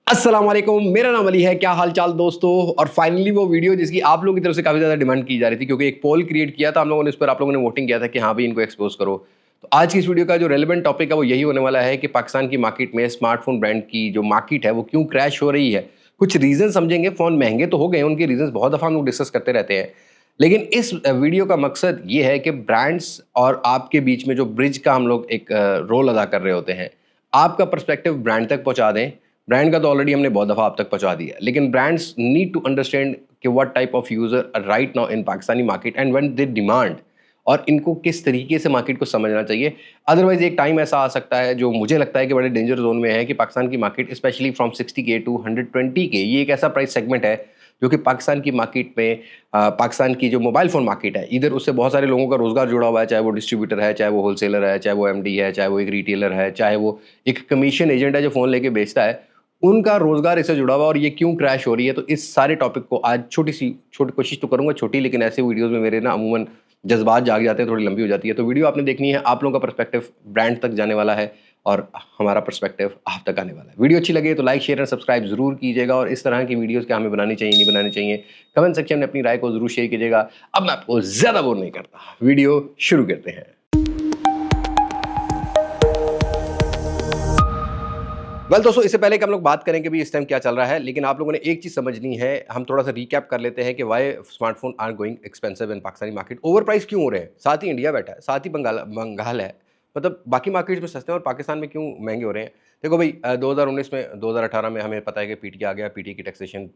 अस्सलाम वालेकुम, मेरा नाम अली है। क्या हाल चाल दोस्तों। और फाइनली वो वीडियो जिसकी आप लोगों की तरफ से काफ़ी ज़्यादा डिमांड की जा रही थी, क्योंकि एक पोल क्रिएट किया था हम लोगों ने, उस पर आप लोगों ने वोटिंग किया था कि हाँ भाई इनको एक्सपोज करो। तो आज की इस वीडियो का जो रेलेवेंट टॉपिक है वो यही होने वाला है कि पाकिस्तान की मार्केट में स्मार्टफोन ब्रांड की जो मार्केट है वो क्यों क्रैश हो रही है। कुछ रीजन समझेंगे। फ़ोन महंगे तो हो गए हैं, उनके रीजन बहुत दफ़ा हम लोग डिस्कस करते रहते हैं। लेकिन इस वीडियो का मकसद ये है कि ब्रांड्स और आपके बीच में जो ब्रिज का हम लोग एक रोल अदा कर रहे होते हैं, आपका पर्सपेक्टिव ब्रांड तक पहुंचा दें। ब्रांड का तो ऑलरेडी हमने बहुत दफ़ा आप तक पहुंचा दिया, लेकिन ब्रांड्स नीड टू अंडरस्टैंड कि what type of user right now in Pakistani market and when they demand, और इनको किस तरीके से मार्केट को समझना चाहिए। अदरवाइज एक टाइम ऐसा आ सकता है जो मुझे लगता है कि बड़े डेंजर जोन में है कि पाकिस्तान की market specially from 60K to 120K, ये एक ऐसा प्राइस सेगमेंट है जो कि पाकिस्तान की मार्केट में पाकिस्तान की जो मोबाइल फ़ोन मार्केट है, इधर उससे बहुत सारे लोगों का रोज़गार जुड़ा हुआ है, चाहे वो डिस्ट्रीब्यूटर है, चाहे वो होलसेलर है, चाहे वो एमडी है, चाहे वो एक रिटेलर है, चाहे वो एक कमीशन एजेंट है जो फ़ोन लेके बेचता है। उनका रोज़गार इससे जुड़ा हुआ है और ये क्यों क्रैश हो रही है। तो इस सारे टॉपिक को आज छोटी कोशिश तो करूँगा छोटी, लेकिन ऐसे वीडियोज़ में मेरे ना अमूमन जज़्बात जाग जाते हैं, थोड़ी लंबी हो जाती है। तो वीडियो आपने देखनी है, आप लोगों का पर्सपेक्टिव ब्रांड तक जाने वाला है और हमारा पर्सपेक्टिव आप तक आने वाला है। वीडियो अच्छी लगे तो लाइक, शेयर एंड सब्सक्राइब ज़रूर कीजिएगा, और इस तरह की वीडियोज़ क्या हमें बनानी चाहिए, नहीं बनानी चाहिए, कमेंट सेक्शन में अपनी राय को ज़रूर शेयर कीजिएगा। अब मैं आपको ज़्यादा बोर नहीं करता, वीडियो शुरू करते हैं। दोस्तों, इससे पहले कि हम लोग बात करें कि भी इस टाइम क्या चल रहा है, लेकिन आप लोगों ने एक चीज़ समझनी है। हम थोड़ा सा रिकैप कर लेते हैं कि why smartphones are going expensive in Pakistani market. Over price क्यों हो रहे हैं? साथ ही इंडिया बैठा है, साथ ही बंगाल है, मतलब बाकी मार्केट्स में सस्ते हैं और पाकिस्तान में क्यों महंगे हो रहे हैं। देखो भाई, 2019 में 2018 में हमें पता है कि पीटी आ गया। पीटी की टैक्सेशन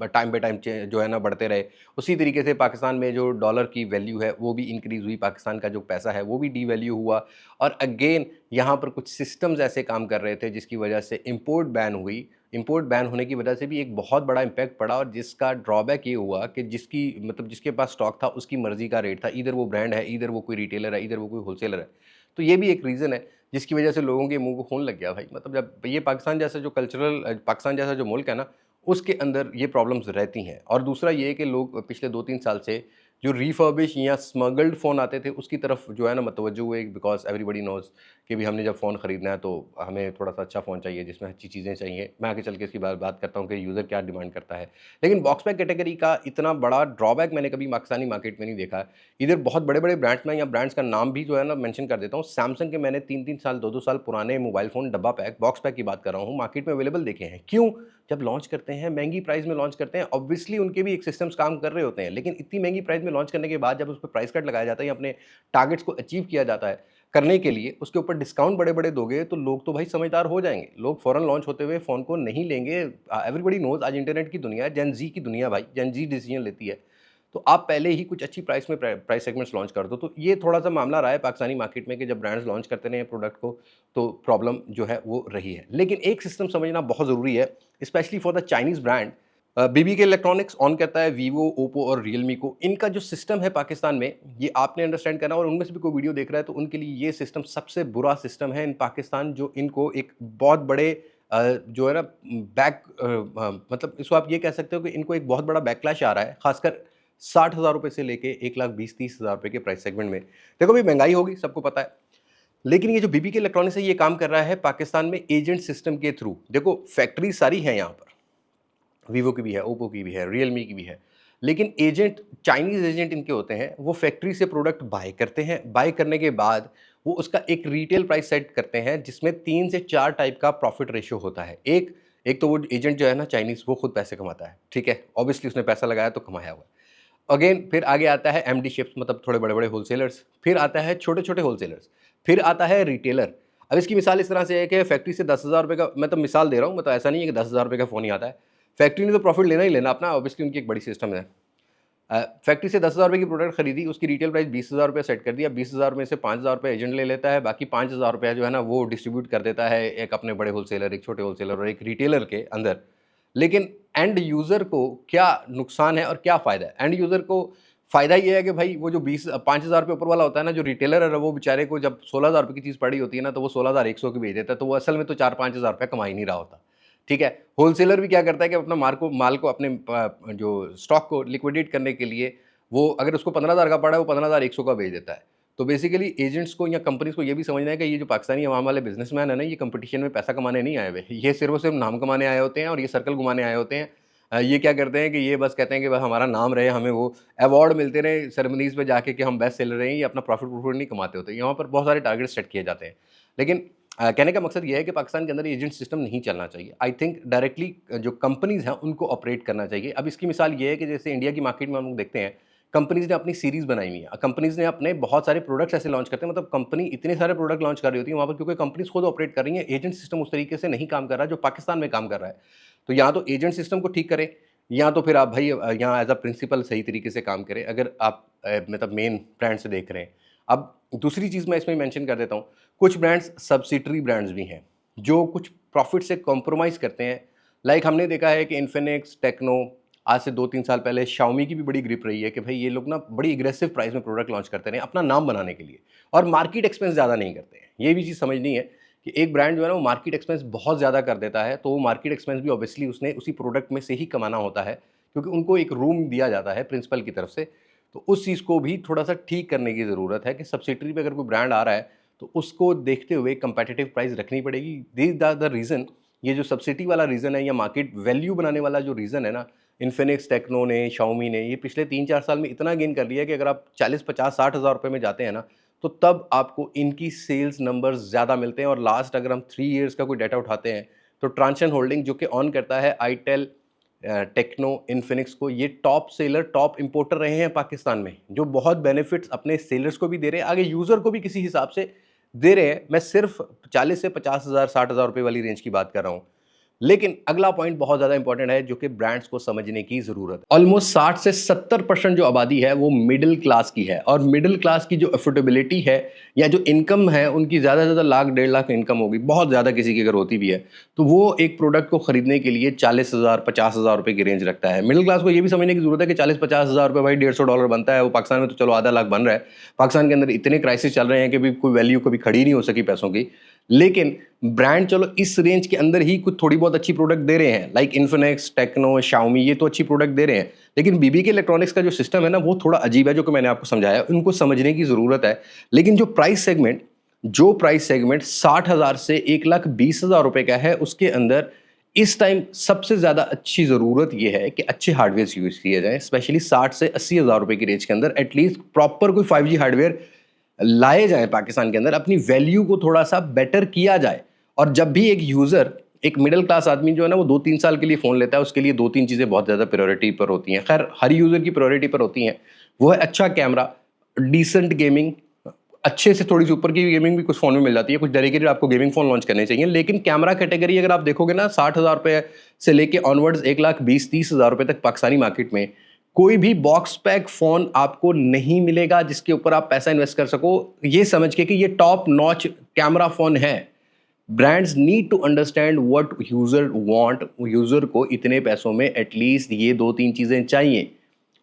टाइम बाई टाइम जो है ना बढ़ते रहे। उसी तरीके से पाकिस्तान में जो डॉलर की वैल्यू है वो भी इंक्रीज़ हुई, पाकिस्तान का जो पैसा है वो भी डी वैल्यू हुआ। और अगेन यहाँ पर कुछ सिस्टम्स ऐसे काम कर रहे थे जिसकी वजह से इंपोर्ट बैन हुई। इंपोर्ट बैन होने की वजह से भी एक बहुत बड़ा इम्पैक्ट पड़ा, और जिसका ड्रॉबैक ये हुआ कि जिसके पास स्टॉक था उसकी मर्जी का रेट था। इधर वो ब्रांड है, इधर वो कोई रिटेलर है, इधर वो कोई होलसेलर है। तो ये भी एक रीज़न है जिसकी वजह से लोगों के मुंह को खून लग गया भाई। मतलब जब ये पाकिस्तान जैसा जो मुल्क है ना, उसके अंदर ये प्रॉब्लम्स रहती हैं। और दूसरा ये कि लोग पिछले 2-3 साल से जो रिफर्बिश या स्मगल्ड फ़ोन आते थे उसकी तरफ जो है ना मतवज्जो हुए, बिकॉज़ एवरीबॉडी नोज़ कि भी हमने जब फ़ोन ख़रीदना है तो हमें थोड़ा-सा अच्छा फ़ोन चाहिए जिसमें अच्छी चीज़ें चाहिए। मैं आगे चल के इसकी बात करता हूँ कि यूज़र क्या डिमांड करता है। लेकिन बॉक्स पैक कैटेगरी का इतना बड़ा ड्रॉबैक मैंने कभी पाकिस्तानी मार्केट में नहीं देखा है। इधर बहुत बड़े-बड़े ब्रांड्स में, या ब्रांड्स का नाम भी जो है ना मेंशन कर देता हूँ। सैमसंग के मैंने 3-3 साल, 2-2 साल पुराने मोबाइल फ़ोन डब्बा पैक, बॉक्स पैक की बात कर रहा हूँ, मार्केट में अवेलेबल देखे हैं। क्यों? जब लॉन्च करते हैं, महँगी प्राइस में लॉन्च करते हैं, ऑब्वियसली उनके भी एक सिस्टम्स काम कर रहे होते हैं। लेकिन इतनी महँगी प्राइस में लॉन्च करने के बाद जब उस पे प्राइस कट लगाया जाता है या अपने टारगेट्स को अचीव किया जाता है, करने के लिए उसके ऊपर डिस्काउंट बड़े-बड़े दोगे तो लोग तो भाई समझदार हो जाएँगे। लोग फ़ौरन लॉन्च होते हुए फ़ोन को नहीं लेंगे। एवरीबॉडी नोज़ आज इंटरनेट की दुनिया है, जेन ज़ी की दुनिया भाई, जेन ज़ी डिसीज़न लेती है। तो आप पहले ही कुछ अच्छी प्राइस में प्राइस सेगमेंट्स लॉन्च कर दो। तो ये थोड़ा-सा मामला रहा है पाकिस्तानी मार्केट में कि जब ब्रांड्स लॉन्च करते रहे हैं प्रोडक्ट को, तो प्रॉब्लम जो है वो रही है। लेकिन एक सिस्टम समझना बहुत ज़रूरी है, specially for the Chinese brand. BBK electronics on करता है वीवो, ओप्पो और रियलमी को। इनका जो सिस्टम है पाकिस्तान में, ये आपने अंडरस्टैंड करना, और उनमें से भी कोई वीडियो देख रहा है तो उनके लिए ये सिस्टम सबसे बुरा सिस्टम है इन पाकिस्तान, जो इनको एक बहुत बड़े जो है ना मतलब इसको आप ये कह सकते हो कि इनको एक बहुत बड़ा बैकलैश आ रहा है, खासकर 60,000 रुपए से लेके 1,20,30,000 रुपए के प्राइस सेगमेंट में। देखो भाई, महंगाई होगी, सबको पता है। लेकिन ये जो बीबीके इलेक्ट्रॉनिक्स है, ये काम कर रहा है पाकिस्तान में एजेंट सिस्टम के थ्रू। देखो, फैक्ट्री सारी है यहाँ पर, वीवो की भी है, ओप्पो की भी है, रियलमी की भी है। लेकिन एजेंट, चाइनीज़ एजेंट इनके होते हैं, वो फैक्ट्री से प्रोडक्ट बाय करते हैं। बाय करने के बाद वो उसका एक रिटेल प्राइस सेट करते हैं जिसमें 3 से 4 टाइप का प्रॉफिट रेशियो होता है। एक एक तो वो एजेंट जो है ना चाइनीज़, वो खुद पैसे कमाता है, ठीक है? ऑब्वियसली उसने पैसा लगाया तो कमाया हुआ है। अगेन फिर आगे आता है एमडी शिप्स, मतलब थोड़े बड़े-बड़े होलसेलर्स, फिर आता है छोटे-छोटे होलसेलर्स, फिर आता है रिटेलर। अब इसकी मिसाल इस तरह से है कि फैक्ट्री से 10,000 रुपए का, मैं तो मिसाल दे रहा हूँ, मतलब ऐसा नहीं है कि 10,000 रुपए का फ़ोन ही आता है। फैक्ट्री ने तो प्रॉफिट लेना ही लेना अपना, ऑब्वियसली उनकी एक बड़ी सिस्टम है। फैक्ट्री से 10,000 रुपए की प्रोडक्ट खरीदी, उसकी रिटेल प्राइस 20,000 रुपए सेट कर दिया। 20,000 में से 5,000 रुपए एजेंट ले लेता है, बाकी 5,000 रुपया जो है ना वो डिस्ट्रीब्यूट कर देता है एक अपने बड़े होलसेलर, एक छोटे होलसेलर और एक रिटेलर के अंदर। लेकिन एंड यूज़र को क्या नुकसान है और क्या फ़ायदा है? एंड यूज़र को फ़ायदा ये है कि भाई वो जो 5,000 रुपए ऊपर वाला होता है ना, जो रिटेलर है वो बेचारे को जब 16,000 रुपए की चीज़ पड़ी होती है ना, तो वो 16,100 की बेच देता है, तो वो असल में तो 4-5,000 रुपए कमा ही नहीं रहा होता। ठीक है? होलसेलर भी क्या करता है कि अपना माल को अपने जो स्टॉक को लिक्विडेट करने के लिए, वो अगर उसको 15,000 का पड़ा है, वो 15,100 का बेच देता है। तो बेसिकली एजेंट्स को या कंपनीज़ को ये भी समझना है कि ये जो पाकिस्तानी अवाम वाले बिजनेसमैन है ना, ये कंपटीशन में पैसा कमाने नहीं आए हुए। ये सिर्फ़ और सिर्फ़ नाम कमाने आए होते हैं और ये सर्कल घुमाने आए होते हैं। ये क्या करते हैं कि ये बस कहते हैं कि बस हमारा नाम रहे, हमें वो अवार्ड मिलते रहे सेरेमनीज़ पे जाके कि हम बेस्ट सेलर हैं, ये अपना प्रॉफ़िट नहीं कमाते होते। यहाँ पर बहुत सारे टारगेट सेट किए जाते हैं। लेकिन कहने का मकसद ये है कि पाकिस्तान के अंदर एजेंट सिस्टम नहीं चलना चाहिए। आई थिंक डायरेक्टली जो कंपनीज़ हैं उनको ऑपरेट करना चाहिए। अब इसकी मिसाल ये है कि जैसे इंडिया की मार्केट में हम लोग देखते हैं, कंपनीज़ ने अपनी सीरीज़ बनाई हुई है। कंपनीज़ ने अपने बहुत सारे प्रोडक्ट्स ऐसे लॉन्च करते हैं, मतलब कंपनी इतने सारे प्रोडक्ट लॉन्च कर रही होती है वहाँ पर, क्योंकि कंपनीज़ खुद ऑपरेट कर रही हैं, एजेंट सिस्टम उस तरीके से नहीं काम कर रहा है जो पाकिस्तान में काम कर रहा है। तो या तो एजेंट सिस्टम को ठीक करें, या तो फिर आप भाई यहाँ एज़ अ प्रिंसिपल सही तरीके से काम करें, अगर आप मतलब मेन ब्रांड से देख रहे हैं। अब दूसरी चीज़ मैं इसमें मेंशन कर देता हूँ, कुछ ब्रांड्स सब्सिडरी ब्रांड्स भी हैं, जो कुछ प्रॉफिट से कॉम्प्रोमाइज़ करते हैं। लाइक हमने देखा है कि इन्फिनिक्स, टेक्नो, आज से 2-3 साल पहले शाओमी की भी बड़ी ग्रिप रही है कि भाई ये लोग ना बड़ी एग्रेसिव प्राइस में प्रोडक्ट लॉन्च करते रहे अपना नाम बनाने के लिए, और मार्केट एक्सपेंस ज़्यादा नहीं करते हैं। ये भी चीज़ समझनी है कि एक ब्रांड जो है ना वो मार्केट एक्सपेंस बहुत ज़्यादा कर देता है, तो वो मार्केट एक्सपेंस भी ऑब्वियसली उसने उसी प्रोडक्ट में से ही कमाना होता है, क्योंकि उनको एक रूम दिया जाता है प्रिंसिपल की तरफ से। तो उस चीज़ को भी थोड़ा-सा ठीक करने की ज़रूरत है कि सब्सिडरी पे अगर कोई ब्रांड आ रहा है, तो उसको देखते हुए कंपेटिटिव प्राइस रखनी पड़ेगी। दीज़ आर द रीज़न, ये जो सब्सिडी वाला रीज़न है या मार्केट वैल्यू बनाने वाला जो रीज़न है ना, इन्फिनिक्स, टेक्नो ने, शाओमी ने ये पिछले 3-4 साल में इतना गेन कर लिया है कि अगर आप 40, 50, 60 हज़ार रुपए में जाते हैं ना, तो तब आपको इनकी सेल्स नंबर्स ज़्यादा मिलते हैं। और लास्ट अगर हम 3 इयर्स का कोई डाटा उठाते हैं, तो ट्रांसन होल्डिंग जो कि ऑन करता है आईटेल, टेक्नो, इन्फिनिक्स को, ये टॉप सेलर, टॉप इंपोर्टर रहे हैं पाकिस्तान में, जो बहुत बेनिफिट्स अपने सेलर्स को भी दे रहे हैं, आगे यूज़र को भी किसी हिसाब से दे रहे हैं। मैं सिर्फ 40 से 50 हज़ार, 60 हज़ार रुपए वाली रेंज की बात कर रहा हूँ। लेकिन अगला पॉइंट बहुत ज़्यादा इंपॉर्टेंट है, जो कि ब्रांड्स को समझने की ज़रूरत है। ऑलमोस्ट 60 से 70% जो आबादी है वो मिडिल क्लास की है, और मिडिल क्लास की जो अफोर्डेबिलिटी है या जो इनकम है उनकी ज़्यादा से ज़्यादा लाख, 1.5 लाख इनकम होगी, बहुत ज़्यादा किसी की अगर होती भी है, तो वो एक प्रोडक्ट को खरीदने के लिए 40 हज़ार, 50 हज़ार रुपए की रेंज रखता है। मिडिल क्लास को ये भी समझने की ज़रूरत है कि 40-50 हज़ार रुपए भाई $150 बनता है, वो पाकिस्तान में तो चलो आधा लाख बन रहा है। पाकिस्तान के अंदर इतने क्राइसिस चल रहे हैं कि भी कोई वैल्यू कभी खड़ी नहीं हो सकी पैसों की। लेकिन ब्रांड चलो इस रेंज के अंदर ही कुछ थोड़ी बहुत अच्छी प्रोडक्ट दे रहे हैं, लाइक इन्फिनिक्स, टेक्नो, शाओमी, ये तो अच्छी प्रोडक्ट दे रहे हैं। लेकिन बीबीके इलेक्ट्रॉनिक्स का जो सिस्टम है ना वो थोड़ा अजीब है, जो कि मैंने आपको समझाया, उनको समझने की ज़रूरत है। लेकिन जो प्राइस सेगमेंट 60 हज़ार से 1,20,000 रुपए का है, उसके अंदर इस टाइम सबसे ज़्यादा अच्छी ज़रूरत ये है कि अच्छे हार्डवेयर यूज़ किए जाएँ, स्पेशली 60 से 80 हज़ार रुपए की रेंज के अंदर एटलीस्ट प्रॉपर कोई 5G हार्डवेयर लाए जाए पाकिस्तान के अंदर, अपनी वैल्यू को थोड़ा सा बेटर किया जाए। और जब भी एक यूज़र, एक मिडिल क्लास आदमी जो है ना वो 2-3 साल के लिए फ़ोन लेता है, उसके लिए 2-3 चीज़ें बहुत ज़्यादा प्रायोरिटी पर होती हैं। खैर हर यूज़र की प्रायोरिटी पर होती हैं। वो है अच्छा कैमरा, डिसेंट गेमिंग, अच्छे से थोड़ी सी ऊपर की गेमिंग भी कुछ फ़ोन में मिल जाती है, कुछ डेडिकेटेड आपको गेमिंग फ़ोन लॉन्च करने चाहिए। लेकिन कैमरा कैटेगरी अगर आप देखोगे ना, 60 हज़ार रुपये से लेके ऑनवर्ड्स 1,20,30 हज़ार रुपये तक पाकिस्तानी मार्केट में कोई भी बॉक्स पैक फ़ोन आपको नहीं मिलेगा जिसके ऊपर आप पैसा इन्वेस्ट कर सको, ये समझ के कि ये टॉप नॉच कैमरा फ़ोन है। Brands need to understand what user want. User को इतने पैसों में एटलीस्ट ये 2-3 चीज़ें चाहिए।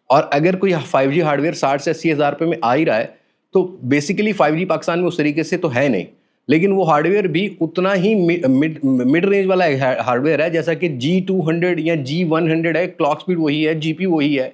और अगर कोई 5G हार्डवेयर 60 से 80 हज़ार रुपये में आ ही रहा है, तो बेसिकली 5G पाकिस्तान में उस तरीके से तो है नहीं। लेकिन वो हार्डवेयर भी उतना ही मिड रेंज वाला हार्डवेयर है, जैसा कि G200 या G100 है, क्लॉक स्पीड वही है, GPU वही है।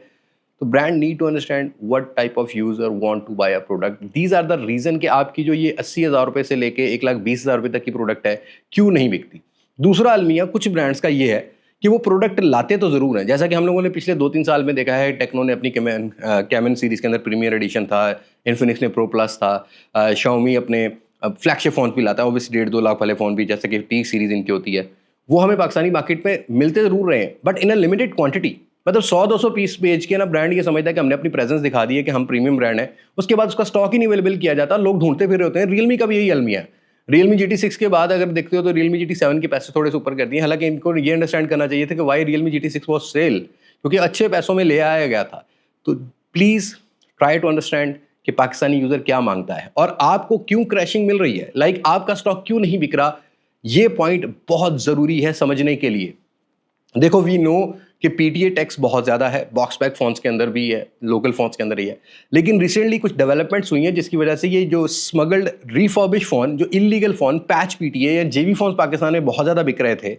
तो brand need to understand what type of user want to buy a product. These are the reason कि आपकी जो ये 80 हज़ार रुपये से लेके 1,20,000 रुपये तक की प्रोडक्ट है क्यों नहीं बिकती। दूसरा अलमिया कुछ ब्रांड्स का ये है कि वो प्रोडक्ट लाते तो ज़रूर हैं, जैसा कि हम लोगों ने पिछले 2-3 साल में देखा है। टेक्नो ने अपनी कैमन सीरीज़ के अंदर प्रीमियर एडिशन था, इन्फिनिक्स ने प्रो प्लस था, शाओमी अपने फ्लैगशिप फ़ोन भी लाता है, ओबियसली 1.5-2 लाख वाले फ़ोन भी, जैसे कि टी सीरीज़ इनकी होती है। वो हमें पाकिस्तानी मार्केट में मिलते ज़रूर रहे हैं, but in a limited quantity. मतलब 100-200 पीस बेच के ना ब्रांड ये समझता है कि हमने अपनी प्रेजेंस दिखा दी है कि हम प्रीमियम ब्रांड है, उसके बाद उसका स्टॉक ही नहीं अवेलेबल किया जाता, लोग ढूंढते फिर रहे होते हैं। रियलमी का भी यही अलमिया है। रियलमी GT6 के बाद अगर देखते हो तो रियलमी GT7 के पैसे थोड़े से ऊपर कर दिए। हालांकि इनको ये अंडरस्टैंड करना चाहिए था कि Y Realme GT6 was cell, क्योंकि अच्छे पैसों में ले आया गया था। तो प्लीज़ ट्राई टू अंडरस्टैंड कि पाकिस्तानी यूज़र क्या मांगता है और आपको क्यों क्रैशिंग मिल रही है, लाइक आपका स्टॉक क्यों नहीं बिक रहा। ये पॉइंट बहुत ज़रूरी है समझने के लिए। देखो वी नो कि PTA टैक्स बहुत ज़्यादा है, बॉक्स पैक फ़ोन्स के अंदर भी है, लोकल फ़ोन्स के अंदर ही है। लेकिन रिसेंटली कुछ डेवलपमेंट्स हुई हैं जिसकी वजह से ये जो स्मगल्ड रिफर्बिश फ़ोन, जो इलीगल फ़ोन, पैच PTA या JV फ़ोन्स पाकिस्तान में बहुत ज़्यादा बिक रहे थे,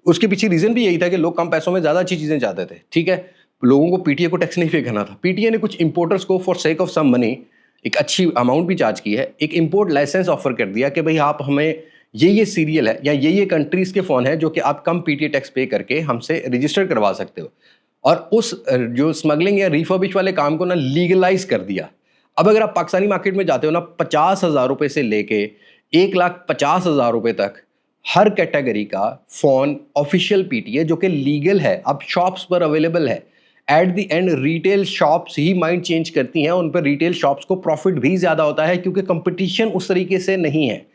उसके पीछे रीज़न भी यही था कि लोग कम पैसों में ज़्यादा अच्छी चीज़ें चाहते थे। ठीक है, लोगों को PTA को टैक्स नहीं पे करना था। PTA ने कुछ इंपोर्टर्स को for sake of some money एक अच्छी अमाउंट भी चार्ज की है, एक इंपोर्ट लाइसेंस ऑफर कर दिया कि भाई आप हमें ये सीरियल है या ये कंट्रीज के फ़ोन है जो कि आप कम पीटीए टैक्स पे करके हमसे रजिस्टर करवा सकते हो, और उस जो स्मगलिंग या रिफर्बिश वाले काम को ना लीगलाइज कर दिया। अब अगर आप पाकिस्तानी मार्केट में जाते हो ना, 50,000 रुपये से लेके 1,50,000 रुपये तक हर कैटेगरी का फ़ोन ऑफिशियल पीटीए जो कि लीगल है, अब शॉप्स पर अवेलेबल है। At the end retail shops he mind change करती हैं, उन पर रिटेल शॉप्स को प्रॉफिट भी ज़्यादा होता है क्योंकि कंपटीशन उस तरीके से नहीं है।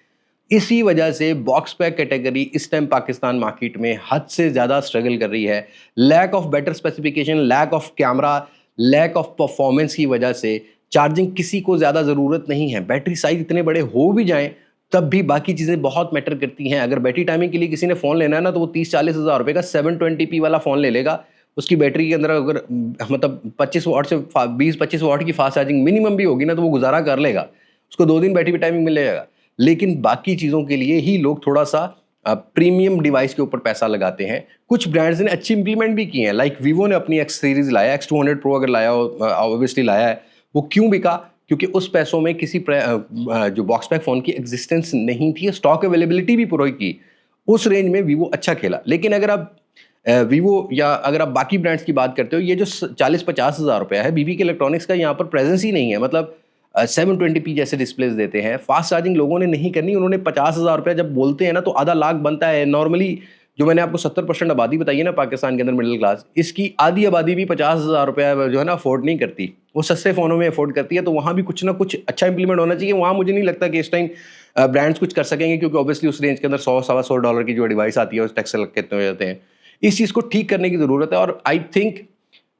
इसी वजह से बॉक्स पैक कैटेगरी इस टाइम पाकिस्तान मार्केट में हद से ज़्यादा स्ट्रगल कर रही है। Lack of better specification, lack of camera, lack of performance की वजह से चार्जिंग किसी को ज़्यादा ज़रूरत नहीं है। बैटरी साइज इतने बड़े हो भी जाएं तब भी बाकी चीज़ें बहुत मैटर करती हैं। अगर बैटरी टाइमिंग के लिए किसी ने फ़ोन लेना है ना, तो वो 30-40 हज़ार रुपये का 720p वाला फ़ोन ले लेगा। उसकी बैटरी के अंदर अगर मतलब 25 वाट से 20-25 वाट की फास्ट चार्जिंग मिनिमम भी होगी ना, तो वो गुजारा कर लेगा, उसको 2 दिन बैटरी टाइमिंग मिल जाएगा। लेकिन बाकी चीज़ों के लिए ही लोग थोड़ा सा प्रीमियम डिवाइस के ऊपर पैसा लगाते हैं। कुछ ब्रांड्स ने अच्छी इंप्लीमेंट भी की हैं, लाइक वीवो ने अपनी एक्स सीरीज़ लाया, X200 Pro अगर लाया हो, ऑब्वियसली लाया है। वो क्यों बिका? क्योंकि उस पैसों में किसी जो बॉक्स पैक फ़ोन की एग्जिस्टेंस नहीं थी, स्टॉक अवेलेबिलिटी भी पूरी की, उस रेंज में वीवो अच्छा खेला। लेकिन अगर आप वीवो या अगर आप बाकी ब्रांड्स की बात करते हो, ये जो 40-50 हज़ार रुपया है, बीबीके इलेक्ट्रॉनिक्स का यहाँ पर प्रेजेंस ही नहीं है। मतलब 720p जैसे डिस्प्लेस देते हैं, फास्ट चार्जिंग लोगों ने नहीं करनी। उन्होंने 50 हज़ार रुपया जब बोलते हैं ना, तो आधा लाख बनता है नॉर्मली। जो मैंने आपको 70% आबादी बताई है ना पाकिस्तान के अंदर मिडिल क्लास, इसकी आधी आबादी भी 50 हज़ार रुपया जो है ना अफोर्ड नहीं करती, वो सस्ते फ़ोनों में अफोर्ड करती है। तो वहाँ भी कुछ ना कुछ अच्छा इंप्लीमेंट होना चाहिए। वहाँ मुझे नहीं लगता कि इस टाइम ब्रांड्स कुछ कर सकेंगे, क्योंकि ऑब्वियसली उस रेंज के अंदर $100-125 की जो डिवाइस आती है, उस टैक्स लग के हो जाते हैं। इस चीज़ को ठीक करने की ज़रूरत है, और I think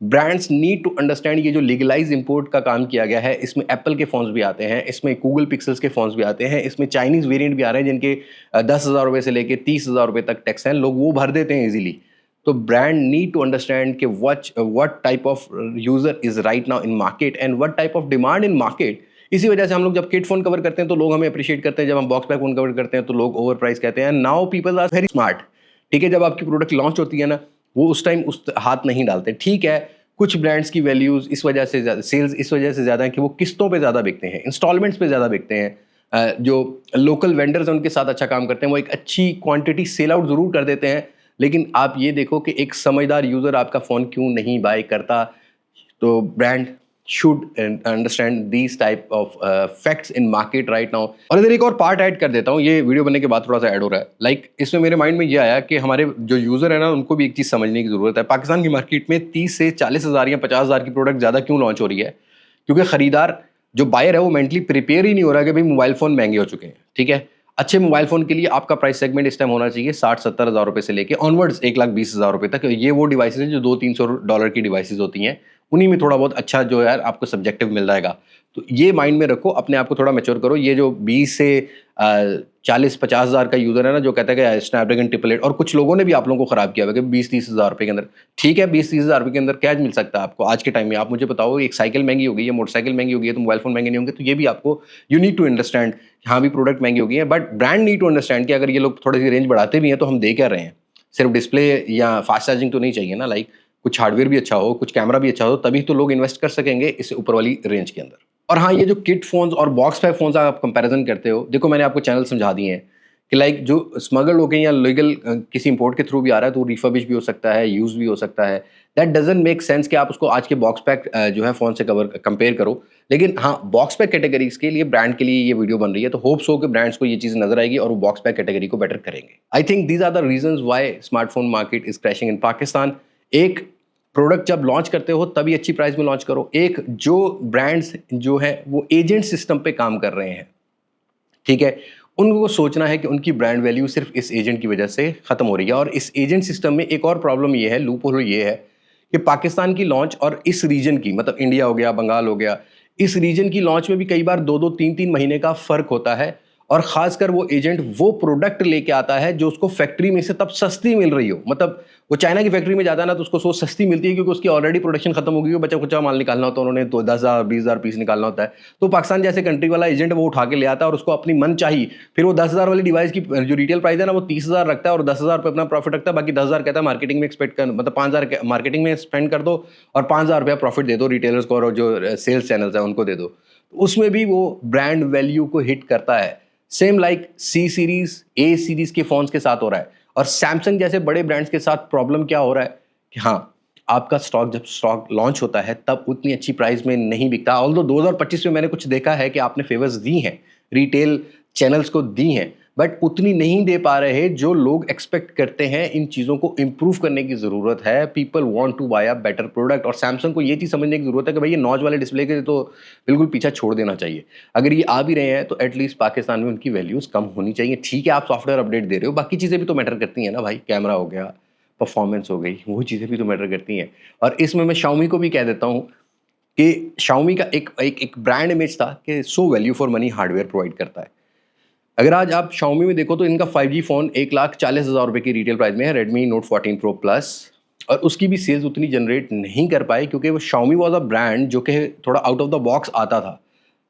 brands need to understand ये जो लीगलाइज इंपोर्ट का काम किया गया है, इसमें एप्पल के फ़ोन्स भी आते हैं, इसमें गूगल पिक्सल्स के फ़ोन्स भी आते हैं, इसमें चाइनीज़ वेरिएंट भी आ रहे हैं जिनके 10,000 रुपये से लेके 30,000 रुपये तक टैक्स हैं, लोग वो भर देते हैं इजीली। तो ब्रांड नीड टू अंडरस्टैंड कि what type of user is right now in market and what type of demand in market. इसी वजह से हम लोग जब किड फ़ोन कवर करते हैं तो लोग हमें अप्रिशिएट करते हैं, जब हम बॉक्स पैक फ़ोन कवर करते हैं तो लोग ओवर प्राइस कहते हैं। Now people are very smart. ठीक है, जब आपकी प्रोडक्ट लॉन्च होती है ना, वो उस टाइम उस हाथ नहीं डालते। ठीक है, कुछ ब्रांड्स की वैल्यूज़ इस वजह से सेल्स इस वजह से ज़्यादा है कि वो किस्तों पे ज़्यादा बिकते हैं, इंस्टॉलमेंट्स पे ज़्यादा बिकते हैं। जो लोकल वेंडर्स हैं उनके साथ अच्छा काम करते हैं, वो एक अच्छी क्वांटिटी सेल आउट ज़रूर कर देते हैं। लेकिन आप ये देखो कि एक समझदार यूज़र आपका फ़ोन क्यों नहीं बाय करता। तो brand should understand these type of facts in market right now. और इधर एक और पार्ट ऐड कर देता हूँ, ये वीडियो बनने के बाद थोड़ा सा ऐड हो रहा है। लाइक इसमें मेरे माइंड में ये आया कि हमारे जो यूज़र है ना, उनको भी एक चीज़ समझने की ज़रूरत है। पाकिस्तान की मार्केट में 30 से 40 हज़ार या 50 हज़ार की प्रोडक्ट ज़्यादा क्यों लॉन्च हो रही है? क्योंकि ख़रीदार जो बायर है वो मेंटली प्रिपेयर ही नहीं हो रहा कि भाई मोबाइल फ़ोन महंगे हो चुके हैं। ठीक है, अच्छे मोबाइल फ़ोन के लिए आपका प्राइस सेगमेंट इस टाइम होना चाहिए 60-70 हज़ार रुपये से लेके ऑनवर्ड्स 1,20,000 रुपये तक। ये वो डिवाइसेज हैं जो $200-300 की डिवाइसेज होती हैं, उन्हीं में थोड़ा बहुत अच्छा जो है आपको सब्जेक्टिव मिल जाएगा। तो ये माइंड में रखो, अपने आप को थोड़ा मैच्योर करो। ये जो 20 से 40-50 हज़ार का यूज़र है ना, जो कहता है कि स्नैपड्रैगन 888, और कुछ लोगों ने भी आप लोगों को ख़राब किया हुआ कि 20-30 हज़ार रुपये के अंदर। ठीक है, 20-30 हज़ार रुपये के अंदर क्या मिल सकता है आपको आज के टाइम में? आप मुझे बताओ, एक साइकिल महंगी हो गई है, मोटरसाइकिल महंगी हो गई है, तो मोबाइल फ़ोन महंगे नहीं होंगे? तो ये भी आपको यू नीड टू अंडरस्टैंड, हाँ भी प्रोडक्ट महंगी हो गई है, but brand need to understand कि अगर ये लोग थोड़ी सी रेंज बढ़ाते भी हैं तो हम दे क्या रहे हैं? सिर्फ डिस्प्ले या फास्ट चार्जिंग तो नहीं चाहिए ना। लाइक कुछ हार्डवेयर भी अच्छा हो, कुछ कैमरा भी अच्छा हो, तभी तो लोग इन्वेस्ट कर सकेंगे इस ऊपर वाली रेंज के अंदर। और हाँ, ये जो किड फ़ोन्स और बॉक्स पैक फ़ोन्स आप कंपैरिजन करते हो, देखो मैंने आपको चैनल समझा दिए हैं कि लाइक जो स्मगल हो गए या लीगल किसी इंपोर्ट के थ्रू भी आ रहा है, तो रिफर्बिश भी हो सकता है, यूज़ भी हो सकता है। दैट डजंट मेक सेंस कि आप उसको आज के बॉक्स पैक जो है फ़ोन से कंपेयर करो। लेकिन हाँ, बॉक्स पैक कैटेगरीज के लिए, ब्रांड के लिए ये वीडियो बन रही है, तो होप्स हो कि ब्रांड्स को ये चीज़ नजर आएगी और वो बॉक्स पैक कैटेगरी को बेटर करेंगे। I think these are the reasons why smartphone market is crashing in Pakistan. एक प्रोडक्ट जब लॉन्च करते हो तभी अच्छी प्राइस में लॉन्च करो। एक जो ब्रांड्स जो है वो एजेंट सिस्टम पे काम कर रहे हैं, ठीक है, उनको सोचना है कि उनकी ब्रांड वैल्यू सिर्फ इस एजेंट की वजह से ख़त्म हो रही है। और इस एजेंट सिस्टम में एक और प्रॉब्लम ये है, लूप होल ये है कि पाकिस्तान की लॉन्च और इस रीजन की, मतलब इंडिया हो गया, बंगाल हो गया, इस रीजन की लॉन्च में भी कई बार 2-2, 3-3 महीने का फ़र्क होता है। और ख़ासकर वो एजेंट वो प्रोडक्ट लेके आता है जो उसको फैक्ट्री में से तब सस्ती मिल रही हो। मतलब वो चाइना की फैक्ट्री में जाता है ना, तो उसको सो सस्ती मिलती है क्योंकि उसकी ऑलरेडी प्रोडक्शन खत्म हो गई है, बचा खुचा माल निकालना होता है, उन्होंने तो 10,000 20,000 पीस निकालना होता है। तो पाकिस्तान जैसे कंट्री वाला एजेंट वो उठा के ले आता है और उसको अपनी मन चाहिए, फिर वो 10,000 वाली डिवाइस की जो रिटेल प्राइस है ना, वो 30,000 रखता है और 10,000 रुपये अपना प्रॉफिट रखता है। बाकी 10,000 कहता है मार्केटिंग में एक्सपेक्ट कर, मतलब 5,000 मार्केटिंग में स्पेंड कर दो और 5,000 रुपया प्रॉफिट दे दो रिटेलर्स को, और जो सेल्स चैनल्स हैं उनको दे दो। उसमें भी वो ब्रांड वैल्यू को हिट करता है। सेम लाइक सी सीरीज, ए सीरीज के फोन्स के साथ हो रहा है। और सैमसंग जैसे बड़े ब्रांड्स के साथ प्रॉब्लम क्या हो रहा है कि हाँ, आपका स्टॉक जब स्टॉक लॉन्च होता है तब उतनी अच्छी प्राइस में नहीं बिकता। ऑल्दो 2025 में मैंने कुछ देखा है कि आपने फेवर्स दी हैं, रिटेल चैनल्स को दी हैं, बट उतनी नहीं दे पा रहे जो लोग एक्सपेक्ट करते हैं। इन चीज़ों को इम्प्रूव करने की ज़रूरत है। People want to buy a better product, और सैमसंग को ये चीज़ समझने की ज़रूरत है कि भाई ये नॉच वाले डिस्प्ले के तो बिल्कुल पीछा छोड़ देना चाहिए। अगर ये आ भी रहे हैं तो एटलीस्ट पाकिस्तान में उनकी वैल्यूज़ कम होनी चाहिए। ठीक है, आप सॉफ्टवेयर अपडेट दे रहे हो, बाकी चीज़ें भी तो मैटर करती हैं ना भाई। कैमरा हो गया, परफॉर्मेंस हो गई, वो चीज़ें भी तो मैटर करती हैं। और इसमें मैं शाओमी को भी कह देता हूँ कि शाओमी का एक ब्रांड इमेज था कि so value for money hardware provide करता है। अगर आज आप शाओमी में देखो तो इनका 5G फ़ोन 1,40,000 रुपये की रिटेल प्राइस में है, रेडमी नोट 14 प्रो प्लस, और उसकी भी सेल्स उतनी जनरेट नहीं कर पाई क्योंकि वो शाओमी वाज अ ब्रांड जो कि थोड़ा आउट ऑफ द बॉक्स आता था।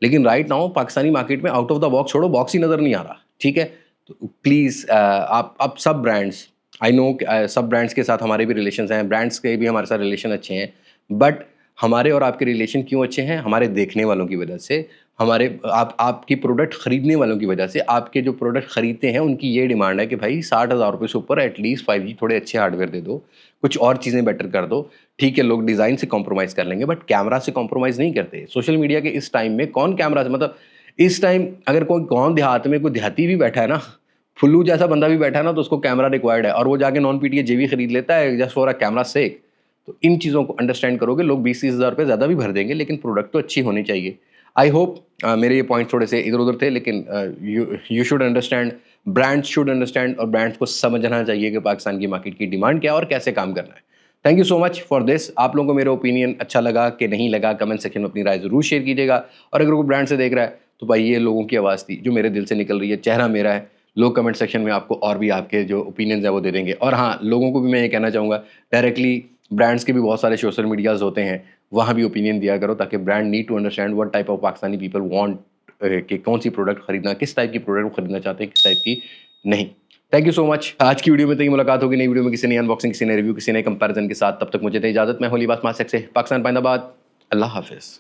लेकिन राइट नाउ पाकिस्तानी मार्केट में आउट ऑफ द बॉक्स छोड़ो, बॉक्स ही नज़र नहीं आ रहा। ठीक है, तो प्लीज़ आप सब ब्रांड्स, आई नो सब ब्रांड्स के साथ हमारे भी रिलेशंस हैं, ब्रांड्स के भी हमारे साथ रिलेशन अच्छे हैं, बट हमारे और आपके रिलेशन क्यों अच्छे हैं? हमारे देखने वालों की वजह से, हमारे आपकी प्रोडक्ट खरीदने वालों की वजह से। आपके जो प्रोडक्ट खरीदते हैं उनकी ये डिमांड है कि भाई 60,000 रुपये से ऊपर एटलीस्ट 5G थोड़े अच्छे हार्डवेयर दे दो, कुछ और चीज़ें बेटर कर दो। ठीक है, लोग डिज़ाइन से कॉम्प्रोमाइज़ कर लेंगे बट कैमरा से कॉम्प्रोमाइज़ नहीं करते। सोशल मीडिया के इस टाइम में कौन कैमरा से, मतलब इस टाइम अगर कोई गाँव देहात में कोई देहाती भी बैठा है ना, फुल्लू जैसा बंदा भी बैठा है ना, तो उसको कैमरा रिक्वायर्ड है, और वो जाके नॉन पीटीए जेवी खरीद लेता है जस्ट फॉर अ कैमरा सेक। तो इन चीज़ों को अंडरस्टैंड करोगे, लोग 20-30 हज़ार रुपये ज़्यादा भी भर देंगे, लेकिन प्रोडक्ट तो अच्छी होनी चाहिए। आई होप मेरे ये पॉइंट थोड़े से इधर उधर थे, लेकिन you should understand, brands should understand, और ब्रांड्स को समझना चाहिए कि पाकिस्तान की मार्केट की डिमांड क्या है और कैसे काम करना है। Thank you so much for this. आप लोगों को मेरा ओपिनियन अच्छा लगा कि नहीं लगा, कमेंट सेक्शन में अपनी राय ज़रूर शेयर कीजिएगा। और अगर कोई ब्रांड से देख रहा है तो भाई ये लोगों की आवाज़ थी जो मेरे दिल से निकल रही है, चेहरा मेरा है। लोग कमेंट सेक्शन में आपको और भी आपके जो ओपिनियंस है वो दे देंगे। और हाँ, लोगों को भी मैं ये कहना चाहूँगा, डायरेक्टली ब्रांड्स के भी बहुत सारे सोशल मीडियाज़ होते हैं, वहाँ भी ओपिनियन दिया करो ताकि brand need to understand what type of Pakistani people want, कि कौन सी प्रोडक्ट खरीदना, किस टाइप की प्रोडक्ट खरीदना चाहते हैं, किस टाइप की नहीं। Thank you so much. आज की वीडियो में तो ये मुलाकात होगी, नई वीडियो में किसी नई अनबॉक्सिंग, किसी नए रिव्यू, किसी नए कंपैरिजन के साथ। तब तक मुझे दे इजाज़त। मैं होली बात मास्क से पाकिस्तान पाइंदाबाद। अल्लाह हाफिज़।